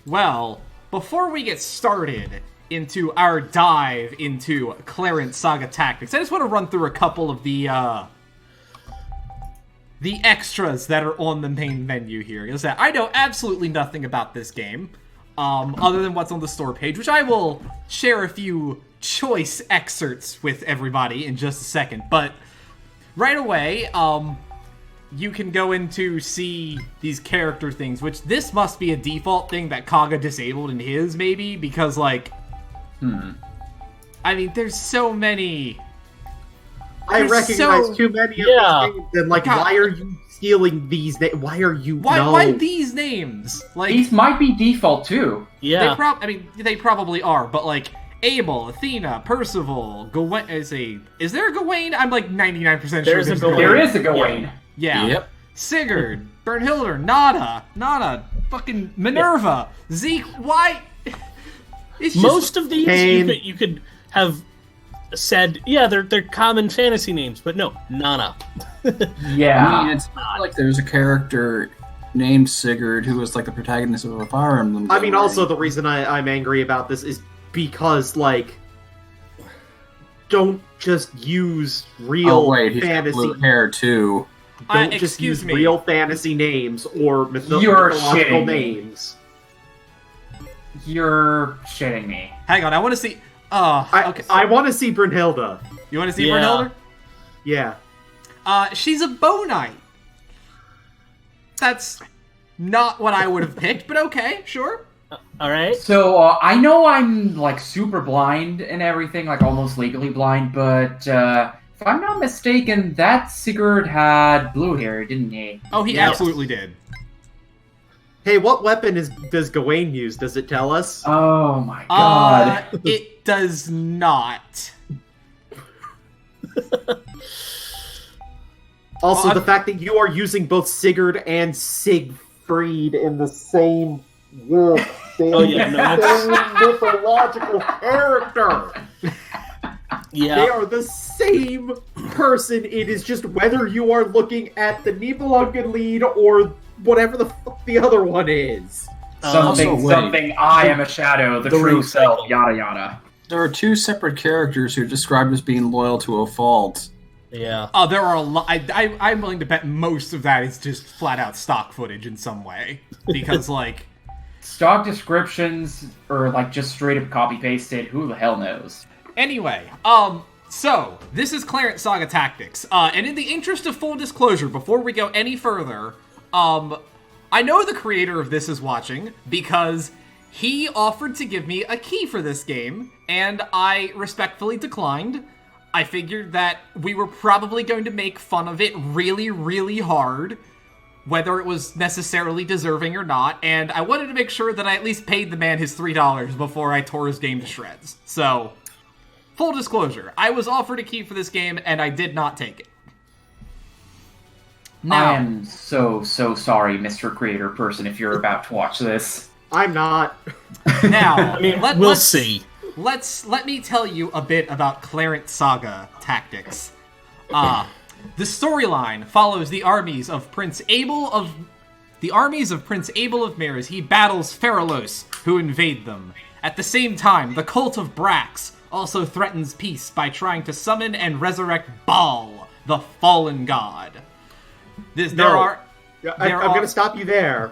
Well, before we get started into our dive into Clarent Saga Tactics, I just want to run through a couple of the extras that are on the main menu here. Is that I know absolutely nothing about this game, other than what's on the store page, which I will share a few choice excerpts with everybody in just a second. But right away, you can go into see these character things, which this must be a default thing that Kaga disabled in his, maybe, because, like, I mean, there's so many... I recognize too many of these names, and, like, why are you stealing these names? Why are you... Why these names? Like, these might be default, too. Yeah. They probably are, but, like, Abel, Athena, Percival, Gawain... Is there a Gawain? I'm, like, 99% sure there is a Gawain. Yeah. Yep. Sigurd, Bernhilder, Nada, fucking Minerva, Zeke, why? It's most of these you could have said, yeah, they're common fantasy names, but no, Nana. Yeah. I mean, it's not like there's a character named Sigurd who was like the protagonist of a Fire Emblem game. I mean, also the reason I'm angry about this is because, like, don't just use real he's fantasy. got blue hair too. Don't just use real fantasy names or mythological names. You're shitting me. Hang on, I want to see... okay. I want to see Brynhilda. You want to see Brynhilda? Yeah. She's a bow knight. That's not what I would have picked, but okay, sure. Alright. So, I know I'm, like, super blind and everything, like, almost legally blind, but, if I'm not mistaken, that Sigurd had blue hair, didn't he? Oh, he absolutely did. Hey, what weapon does Gawain use? Does it tell us? Oh my god. It does not. Also, the fact that you are using both Sigurd and Siegfried in the same word. Same mythological character. Yeah. They are the same person. It is just whether you are looking at the Nibelungen lead or whatever the fuck the other one is. Something, I am a shadow, the true self, yada yada. There are two separate characters who are described as being loyal to a fault. Yeah. Oh, there are a lot. I'm willing to bet most of that is just flat out stock footage in some way. Because, like... stock descriptions, or, like, just straight up copy pasted, who the hell knows? Anyway, so, this is Clarent Saga Tactics, and in the interest of full disclosure, before we go any further, I know the creator of this is watching, because he offered to give me a key for this game, and I respectfully declined. I figured that we were probably going to make fun of it really, really hard, whether it was necessarily deserving or not, and I wanted to make sure that I at least paid the man his $3 before I tore his game to shreds, so... full disclosure, I was offered a key for this game, and I did not take it. Now, I am so sorry, Mr. Creator Person, if you're about to watch this. I'm not. Now, I mean, we'll see. Let me tell you a bit about Clarent Saga Tactics. The storyline follows the armies of Prince Abel of Myr as he battles Pharaohs, who invade them. At the same time, the cult of Brax also threatens peace by trying to summon and resurrect Baal, the fallen god. I'm going to stop you there.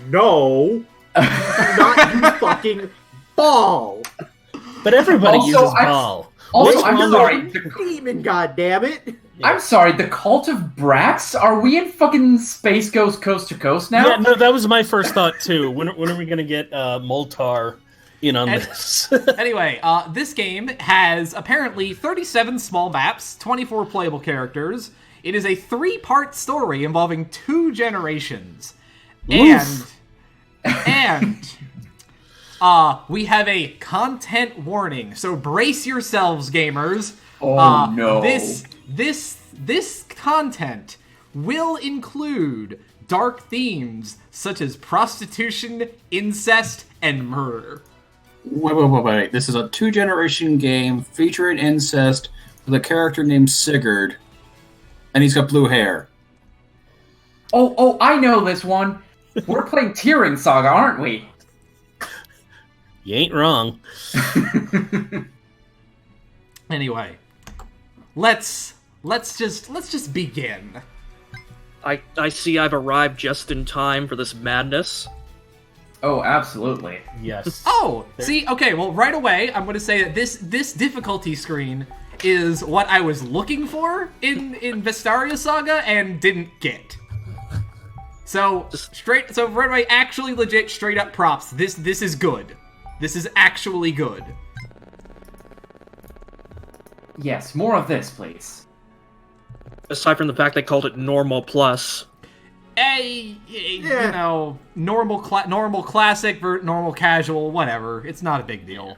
No. Not you fucking Baal. But everybody uses Baal. Also, I'm sorry. Demon, goddammit. I'm sorry, the Cult of Brax? Are we in fucking Space Ghost Coast to Coast now? Yeah, no, that was my first thought, too. When are we going to get Moltar in on this? Anyway, this game has apparently 37 small maps, 24 playable characters. It is a 3-part story involving 2 generations. Oof. And we have a content warning, so brace yourselves, gamers. Oh no. This content will include dark themes such as prostitution, incest, and murder. Wait. This is a 2-generation game featuring incest with a character named Sigurd. And he's got blue hair. Oh, I know this one. We're playing Clarent Saga, aren't we? You ain't wrong. Anyway, let's just begin. I see I've arrived just in time for this madness. Oh, absolutely. Yes. Oh, see, okay, well, right away, I'm going to say that this difficulty screen is what I was looking for in Vestaria Saga and didn't get. So, right away, actually legit, straight up props. This is good. This is actually good. Yes, more of this, please. Aside from the fact they called it Normal Plus. You know, normal classic, normal casual, whatever. It's not a big deal.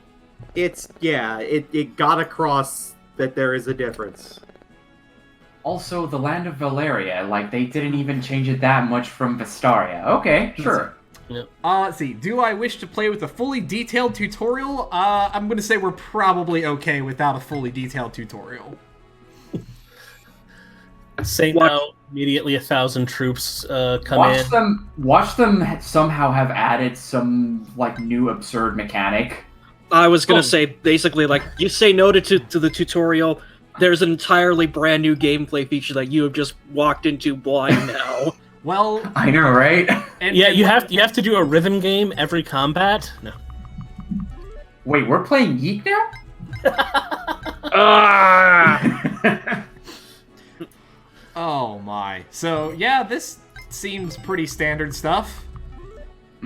It got across that there is a difference. Also, the land of Valeria, like, they didn't even change it that much from Vestaria. Okay, sure. Yep. Let's see. Do I wish to play with a fully detailed tutorial? I'm going to say we're probably okay without a fully detailed tutorial. Say now, immediately 1,000 troops come in. Watch them somehow have added some, like, new absurd mechanic. I was gonna say, basically, like, you say no to the tutorial, there's an entirely brand new gameplay feature that you have just walked into blind now. Well, I know, right? You have to do a rhythm game every combat. No. Wait, we're playing Yeek now? Oh my. So, yeah, this seems pretty standard stuff.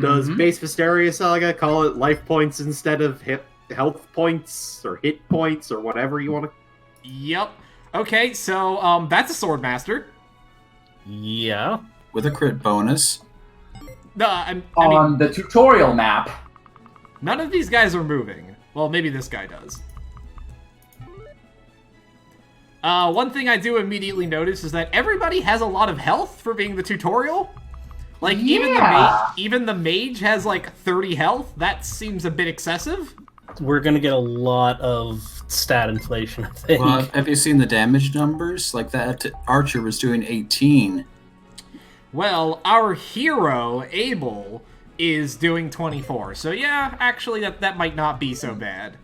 Does Base Vestaria Saga call it life points instead of health points, or hit points, or whatever you want to... Yep. Okay, so, that's a Swordmaster. Yeah. With a crit bonus. No, I On mean, the tutorial map. none of these guys are moving. Well, maybe this guy does. One thing I do immediately notice is that everybody has a lot of health for being the tutorial. Like, even the mage has, like, 30 health. That seems a bit excessive. We're gonna get a lot of stat inflation, I think. Well, have you seen the damage numbers? Like, that archer was doing 18. Well, our hero, Abel, is doing 24. So yeah, actually that might not be so bad.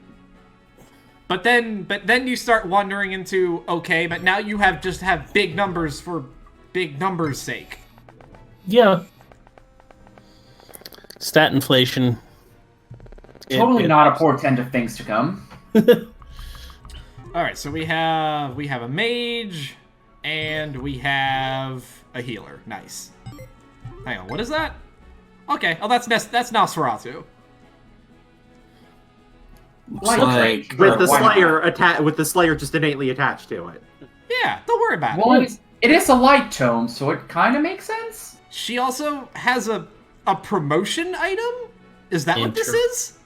But then you start wandering into, okay, but now you have big numbers for big numbers' sake. Yeah. Stat inflation. Totally not a portent of things to come. Alright, so we have a mage, and we have a healer. Nice. Hang on, what is that? Okay, oh, that's Nosferatu. Like, with the Slayer just innately attached to it. Yeah, don't worry about well, it. it is a light tome, so it kind of makes sense. She also has a promotion item? Is that what this is?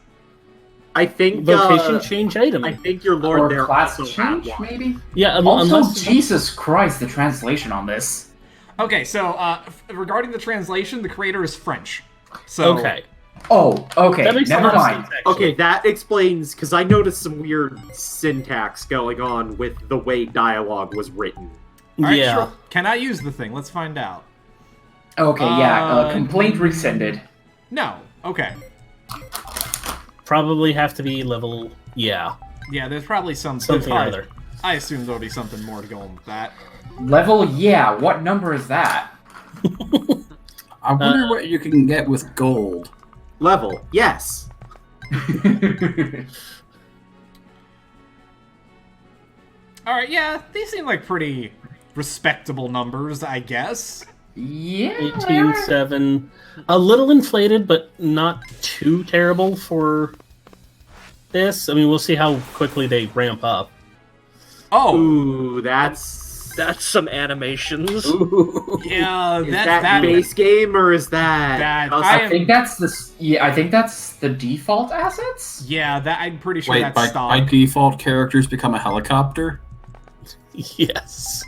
I think Location change item. I think your lord Or there class also change, had one. maybe? Yeah, Also, unless... Jesus Christ, the translation on this. Okay, so regarding the translation, the creator is French. So Okay. Oh, okay, That makes never a lot of mind. sense, actually. Okay, that explains, because I noticed some weird syntax going on with the way dialogue was written. All right, Yeah. sure. Can I use the thing? Let's find out. Okay, yeah, complaint rescinded. No. Okay. Probably have to be level... Yeah. Yeah, there's probably Something or other. I assume there'll be something more to go on with that. Level, yeah, what number is that? I wonder what you can get with gold. Level, yes. Alright, yeah, these seem like pretty respectable numbers, I guess. Yeah. 18-7. A little inflated, but not too terrible for this. I mean, we'll see how quickly they ramp up. Oh! Ooh, that's some animations. Yeah, is that base game or is that? I think that's the default assets. Yeah, I'm pretty sure Wait, that's stock. by default, characters become a helicopter? Yes.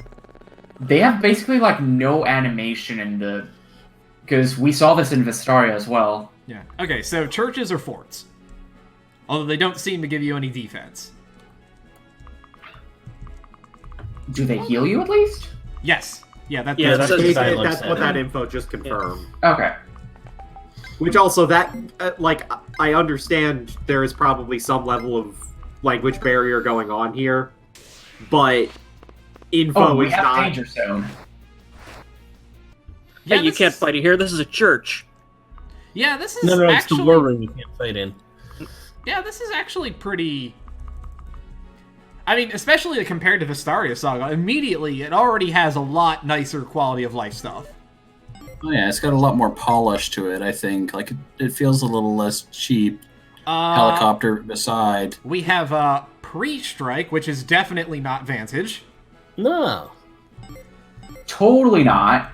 They have basically like no animation in the, because we saw this in Vestaria as well. Yeah. Okay, so churches or forts. Although they don't seem to give you any defense. Do they heal you at least? Yes. Yeah, Yeah, that's that's That's dialogue what setting. that info just confirmed. Okay. Which also that, I understand there is probably some level of language barrier going on here, but info we is have not. danger zone. Yeah, Hey, you can't fight in here. This is a church. Yeah, this is No, it's actually... the war room you can't fight in. Yeah, this is actually pretty... I mean, especially compared to Vestaria Saga, immediately it already has a lot nicer quality of life stuff. Oh yeah, it's got a lot more polish to it, I think. Like, it feels a little less cheap. Helicopter aside. We have Pre-Strike, which is definitely not Vantage. No. Totally not.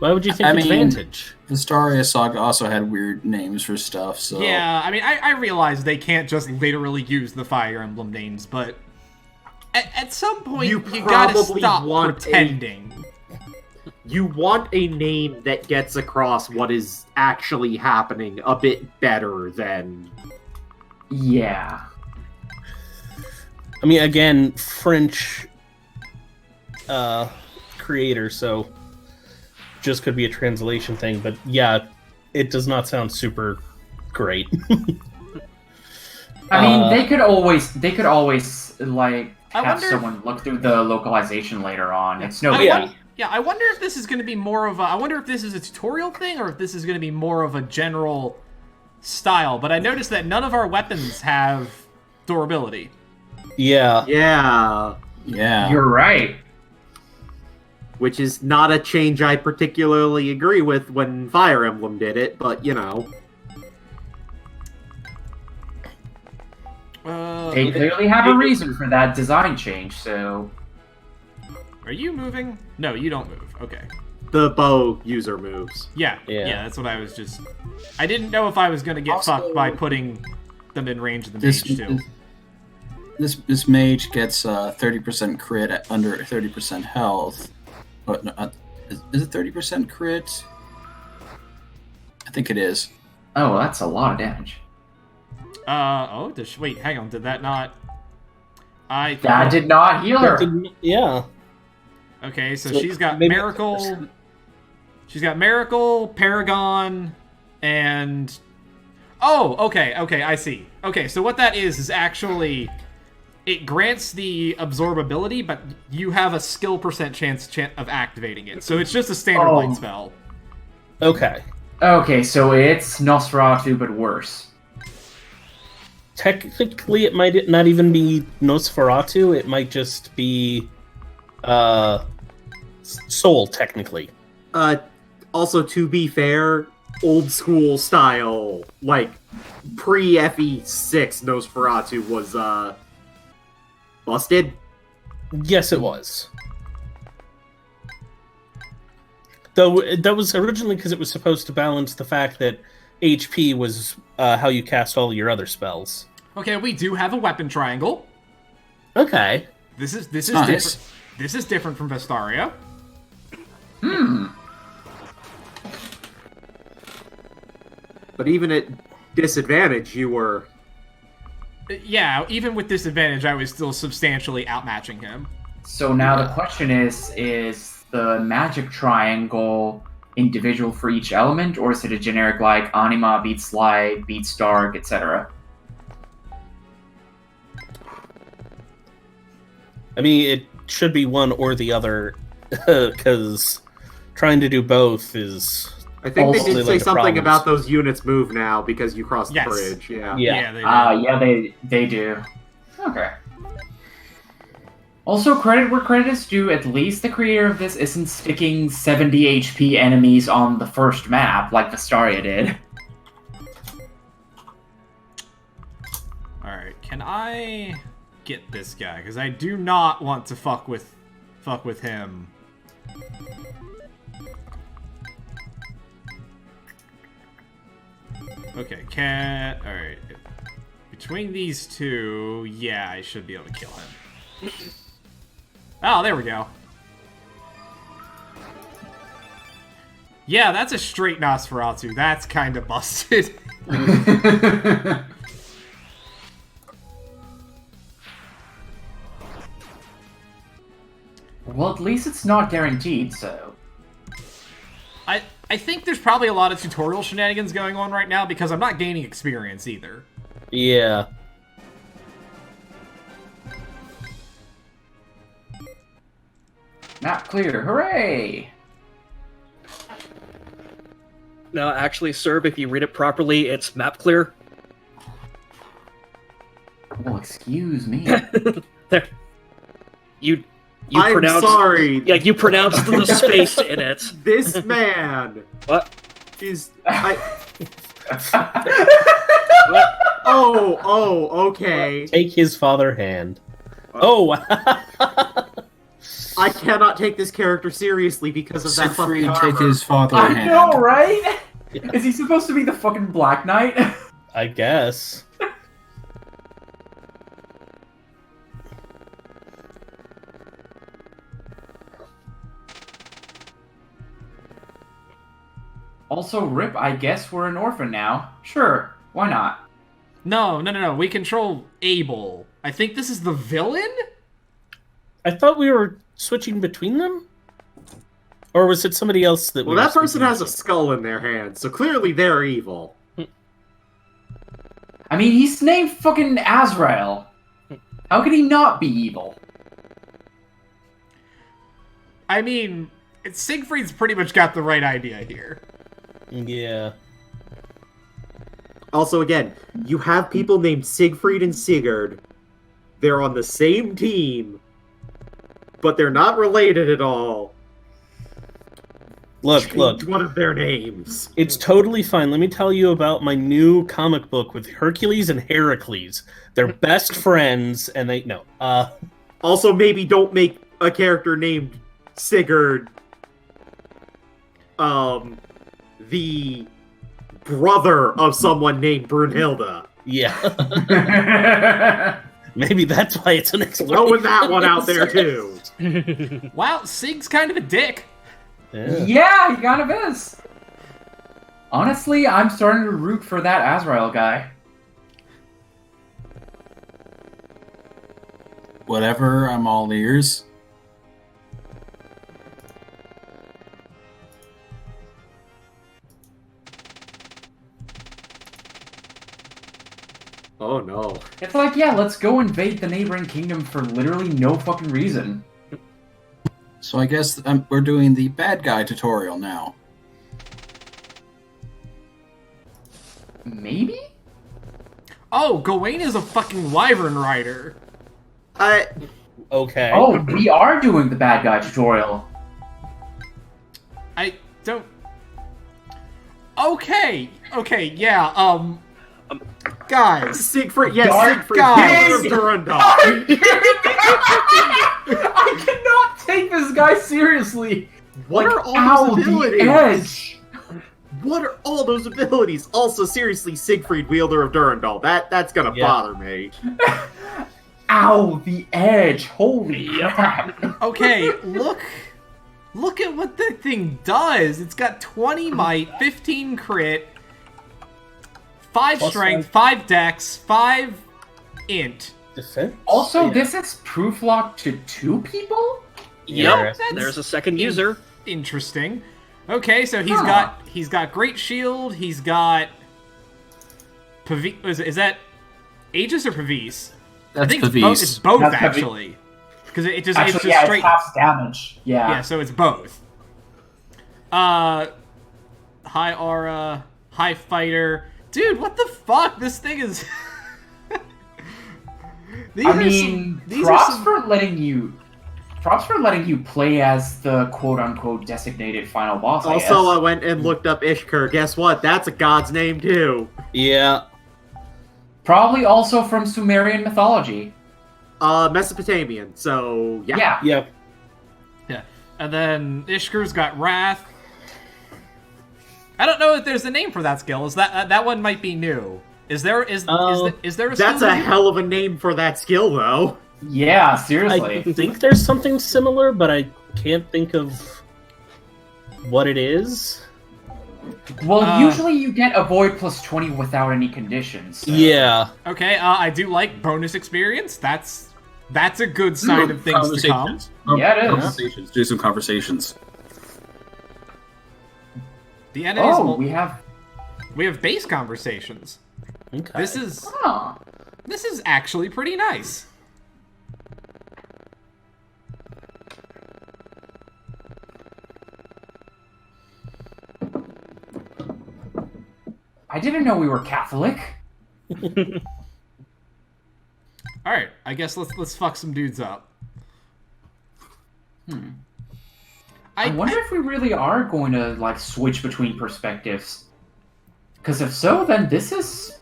Why would you think it's Vantage? The Vestaria Saga also had weird names for stuff, so... Yeah, I mean, I realize they can't just literally use the Fire Emblem names, but at some point, you gotta stop pretending. You want a name that gets across what is actually happening a bit better than... Yeah. I mean, again, French creator, so just could be a translation thing, but yeah, it does not sound super great. I mean, they could always like have wonder someone look through the localization later on. It's no biggie. Yeah, I wonder if this is going to be more of a... I wonder if this is a tutorial thing, or if this is going to be more of a general style. But I noticed that none of our weapons have durability. Yeah. Yeah. You're right. Which is not a change I particularly agree with when Fire Emblem did it, but, you know. They clearly have a reason for that design change, so... Are you moving? No, you don't move. Okay. The bow user moves. Yeah, that's what I was just... I didn't know if I was going to get fucked by putting them in range of the mage, too. This mage gets 30% crit at under 30% health. But no, is it 30% crit? I think it is. Oh, that's a lot of damage. Wait, hang on, did that not... That did not heal her! Yeah. Okay, so she's got Miracle... She's got Miracle, Paragon, and... Oh, okay, I see. Okay, so what that is actually... It grants the absorbability, but you have a skill percent chance of activating it. So it's just a standard light spell. Okay. Okay, so it's Nosferatu, but worse. Technically, it might not even be Nosferatu. It might just be Soul, technically. Also, to be fair, old school style, like, pre-FE6 Nosferatu was, busted? Yes, it was. Though that was originally because it was supposed to balance the fact that HP was how you cast all your other spells. Okay, we do have a weapon triangle. Okay. This is nice. different. This is different from Vestaria. But even at disadvantage, you were... Yeah, even with disadvantage, I was still substantially outmatching him. So now the question is the magic triangle individual for each element, or is it a generic like Anima beats Light, beats Dark, etc.? I mean, it should be one or the other, because trying to do both is... I think they also did say like something problems. about those units move now because you crossed Yes. the bridge. Yeah. Yeah, they do. They do. Okay. Also, credit where credit is due, at least the creator of this isn't sticking 70 HP enemies on the first map like Vestaria did. Alright, can I get this guy? Because I do not want to fuck with him. Okay, alright. Between these two, yeah, I should be able to kill him. Oh, there we go. Yeah, that's a straight Nosferatu. That's kind of busted. Well, at least it's not guaranteed, so... I think there's probably a lot of tutorial shenanigans going on right now because I'm not gaining experience either. Yeah. Not clear. Hooray! No, actually, Serb, if you read it properly, it's map clear. Well, excuse me. There. You I'm pronounce. sorry. Yeah, you pronounced the space in it. This man What? is. What? Oh, okay. Take his father hand. Oh, I cannot take this character seriously because of that fucking Siegfried, armor. take his father I hand. know, right? Is he supposed to be the fucking Black Knight? I guess. Also, Rip, I guess we're an orphan now. Sure, why not? No. We control Abel. I think this is the villain? I thought we were switching between them? Or was it somebody else that Well, we that were person switching has a between? skull in their hand, so clearly they're evil. I mean, he's named fucking Azrael. How could he not be evil? I mean, Siegfried's pretty much got the right idea here. Yeah. Also, again, you have people named Siegfried and Sigurd. They're on the same team, but they're not related at all. Look. Change one of their names. It's totally fine. Let me tell you about my new comic book with Hercules and Heracles. They're best friends, and they... No. Also, maybe don't make a character named Sigurd the brother of someone named Brunhilde. Yeah. Maybe that's why it's an explanation. Throwing that one out there, too. Wow, Sig's kind of a dick. Yeah, he kind of is. Honestly, I'm starting to root for that Azrael guy. Whatever, I'm all ears. Oh, no. It's like, yeah, let's go invade the neighboring kingdom for literally no fucking reason. So I guess we're doing the bad guy tutorial now. Maybe? Oh, Gawain is a fucking wyvern rider. Okay. Oh, we are doing the bad guy tutorial. I don't... Okay, yeah, guys. Siegfried, yes, Dark Siegfried, guys. of Durandal. I cannot take this guy seriously. What Like, are all ow, those the abilities? edge. What are all those abilities? Also, seriously, Siegfried, wielder of Durandal. That's gonna bother me. Ow, the edge. Holy crap. Okay, look at what the thing does. It's got 20 might, 15 crit, 5 Plus strength, 5. 5 dex, 5 int. Defense? Also, Yeah. this is proof locked to 2 people? Yep, that's- there's a second user. Interesting. Okay, so Huh. he's got great shield. He's got is that Aegis or Pavis? I think it's both. It's both That's Pavis. actually, because it's just Actually, yeah, straight. it's half damage. Yeah. Yeah, so it's both. High aura, high fighter. Dude, what the fuck? This thing is. I mean, props for letting you play as the quote-unquote designated final boss, I guess. Also, I went and looked up Ishkur. Guess what? That's a god's name, too. Yeah. Probably also from Sumerian mythology. Mesopotamian, so, yeah. Yeah. Yeah, and then Ishkur's got Wrath. I don't know if there's a name for that skill. Is that one might be new? Is there there a skill? That's a hell of a name for that skill, though. Yeah, I seriously. think there's something similar, but I can't think of what it is. Well, usually you get avoid plus 20 without any conditions. So. Yeah. Okay, I do like bonus experience. That's a good sign of things to come. Conversations. Yeah, it is. Conversations. Do some conversations. The enemies. Oh, we have. We have base conversations. Okay. This is Oh. this is actually pretty nice. I didn't know we were Catholic. All right, I guess let's fuck some dudes up. I wonder if we really are going to like switch between perspectives. Because if so, then this is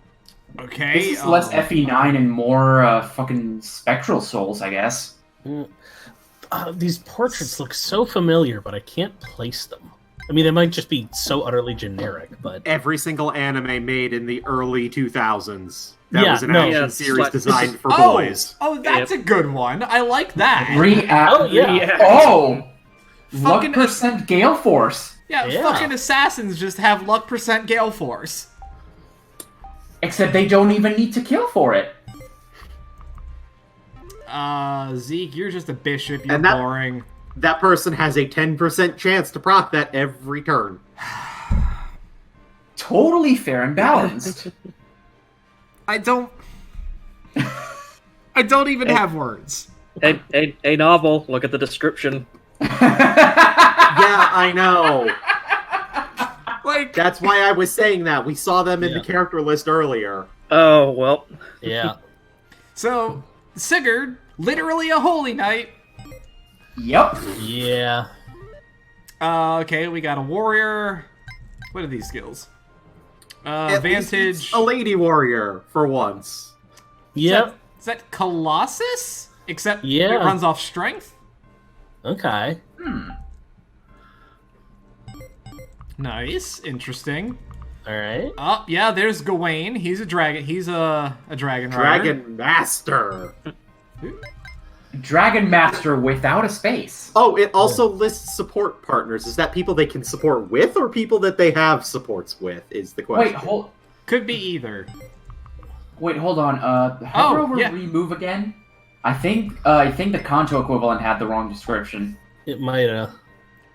Okay. less FE9 and more fucking Spectral Souls, I guess. These portraits look so familiar, but I can't place them. I mean, they might just be so utterly generic, but Every single anime made in the early 2000s. That Yeah, was an no. action Yeah, series like- designed for boys. Oh, that's a good one. I like that. Oh, yeah. Oh! Fucking- Luck percent Gale Force. Yeah, Yeah. fucking assassins just have luck percent Gale Force. Except they don't even need to kill for it. Zeke, you're just a bishop. You're And that- boring. That person has a 10% chance to proc that every turn. Totally fair and balanced. I don't even have words. A novel. Look at the description. Yeah, I know. Like, That's why I was saying that. We saw them in Yeah. the character list earlier. Oh well. yeah. so Sigurd, literally a holy knight. Yep. Yeah. Okay, we got a warrior. What are these skills? At least Vantage. it's a lady warrior, for once. Yep. Is that Colossus? Except Yeah. it runs off strength. Okay. Nice, interesting. All right. Oh, yeah, there's Gawain. He's a dragon. He's a dragon rider. Dragon Master. Dragon Master without a space. Oh, it also lists support partners. Is that people they can support with, or people that they have supports with? Is the question. Could be either. Hold on. Hover over yeah. remove again. I think the Kanto equivalent had the wrong description. It might have.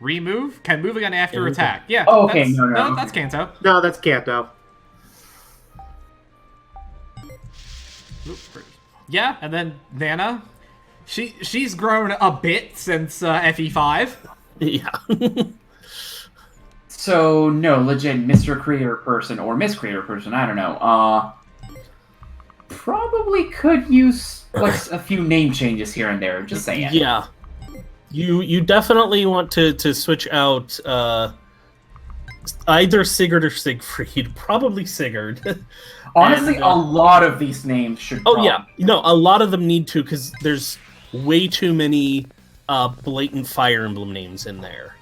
Remove? Can move again after Yeah, attack. Yeah. Oh, okay, That's, no. that's Kanto. No, that's Kanto. Yeah, and then Nana. She's grown a bit since FE5. Yeah. So no, legit Mr. Creator person or Miss Creator person, I don't know. Probably could use like a few name changes here and there. Just saying. Yeah. You definitely want to switch out either Sigurd or Siegfried. Probably Sigurd. Honestly, And, a lot of these names should. Oh yeah, no, a lot of them need to because there's way too many blatant Fire Emblem names in there.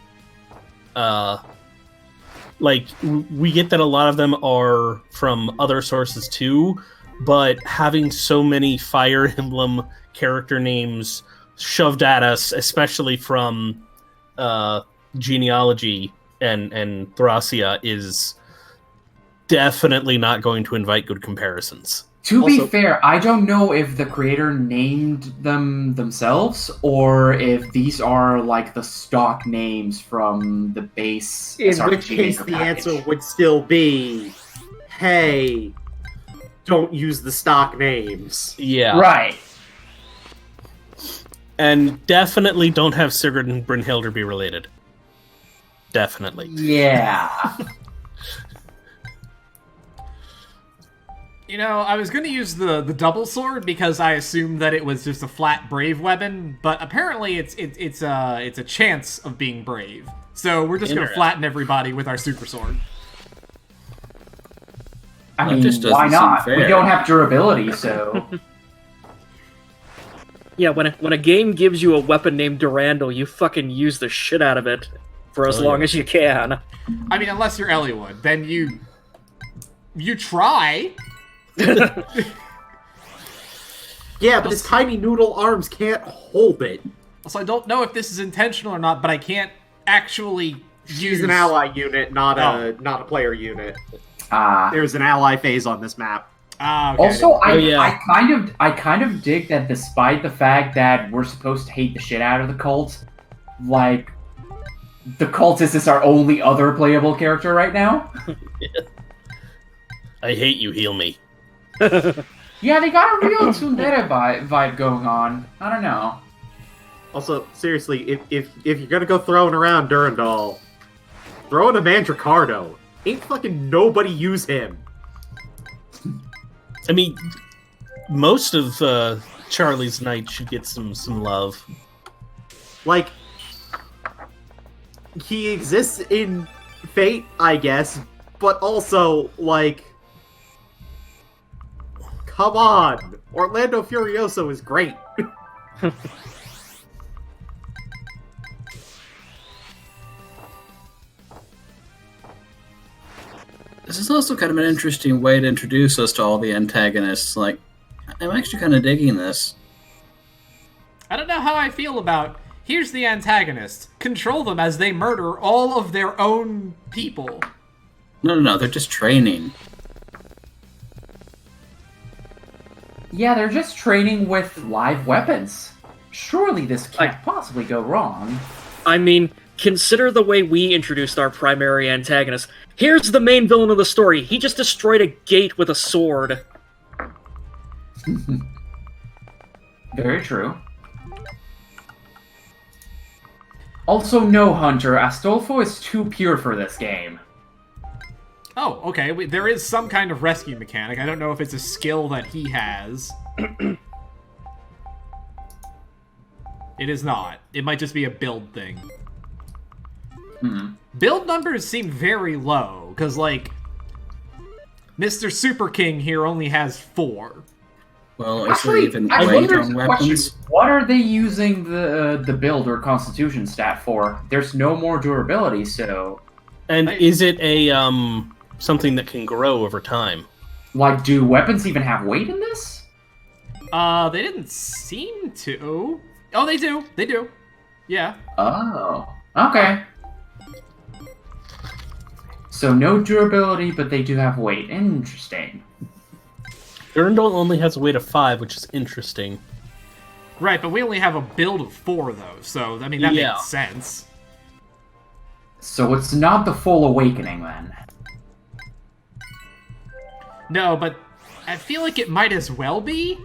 Like we get that a lot of them are from other sources too, but having so many Fire Emblem character names shoved at us, especially from Genealogy and Thracia, is definitely not going to invite good comparisons. To be Also- fair, I don't know if the creator named them themselves or if these are like the stock names from the base. In SRPG which case, maker the package. answer would still be, hey, don't use the stock names. Yeah. Right. And definitely don't have Sigurd and Brynhildr be related. Definitely. Yeah. You know, I was going to use the double sword because I assumed that it was just a flat brave weapon, but apparently it's a chance of being brave. So we're just going to Interesting. flatten everybody with our super sword. I That mean, just doesn't why seem not? We fair. don't have durability, so. Yeah, when a game gives you a weapon named Durandal, you fucking use the shit out of it for as Oh, long yeah. as you can. I mean, unless you're Eliwood, then you try. Yeah, but his tiny noodle arms can't hold it. So I don't know if this is intentional or not, but I can't actually She's use an ally unit, not a player unit. There's an ally phase on this map. Ah, okay. Also, yeah. I kind of dig that despite the fact that we're supposed to hate the shit out of the cult, like The cultist is our only other playable character right now. I hate you, heal me. Yeah, they got a real tsundere vibe going on. I don't know. Also, seriously, if you're gonna go throwing around Durandal, throw in a Mandricardo. Ain't fucking nobody use him. I mean, most of Charlie's Knights should get some love. Like, he exists in Fate, I guess, but also, like, come on! Orlando Furioso is great. This is also kind of an interesting way to introduce us to all the antagonists. Like, I'm actually kind of digging this. I don't know how I feel about, here's the antagonist. Control them as they murder all of their own people. No, they're just training. Yeah, they're just training with live weapons. Surely this can't possibly go wrong. I mean, consider the way we introduced our primary antagonist. Here's the main villain of the story. He just destroyed a gate with a sword. Very true. Also, no, Hunter. Astolfo is too pure for this game. Oh, okay. There is some kind of rescue mechanic. I don't know if it's a skill that he has. It is not. It might just be a build thing. Build numbers seem very low, because, like, Mr. Super King here only has 4. Well, is Actually, there even I weight wonder on the question, weapons? what are they using the build or constitution stat for? There's no more durability, so... And is it a something that can grow over time? Like, do weapons even have weight in this? They didn't seem to. Oh, they do. They do. Yeah. Oh, okay. So no durability, but they do have weight. Interesting. Durandal only has a weight of 5, which is interesting. Right, but we only have a build of 4, though, so, I mean, that Yeah. makes sense. So it's not the full awakening, then. No, but I feel like it might as well be.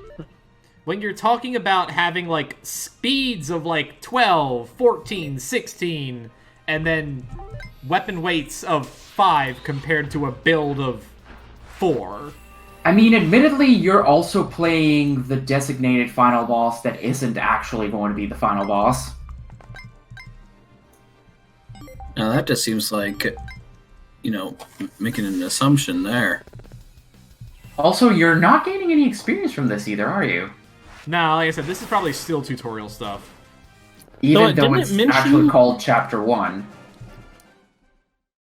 When you're talking about having, like, speeds of, like, 12, 14, 16, and then weapon weights of 5 compared to a build of 4. I mean, admittedly, you're also playing the designated final boss that isn't actually going to be the final boss. Now that just seems like, making an assumption there. Also, you're not gaining any experience from this either, are you? Nah, like I said, this is probably still tutorial stuff. Even So, though didn't it's it mention- actually called Chapter 1.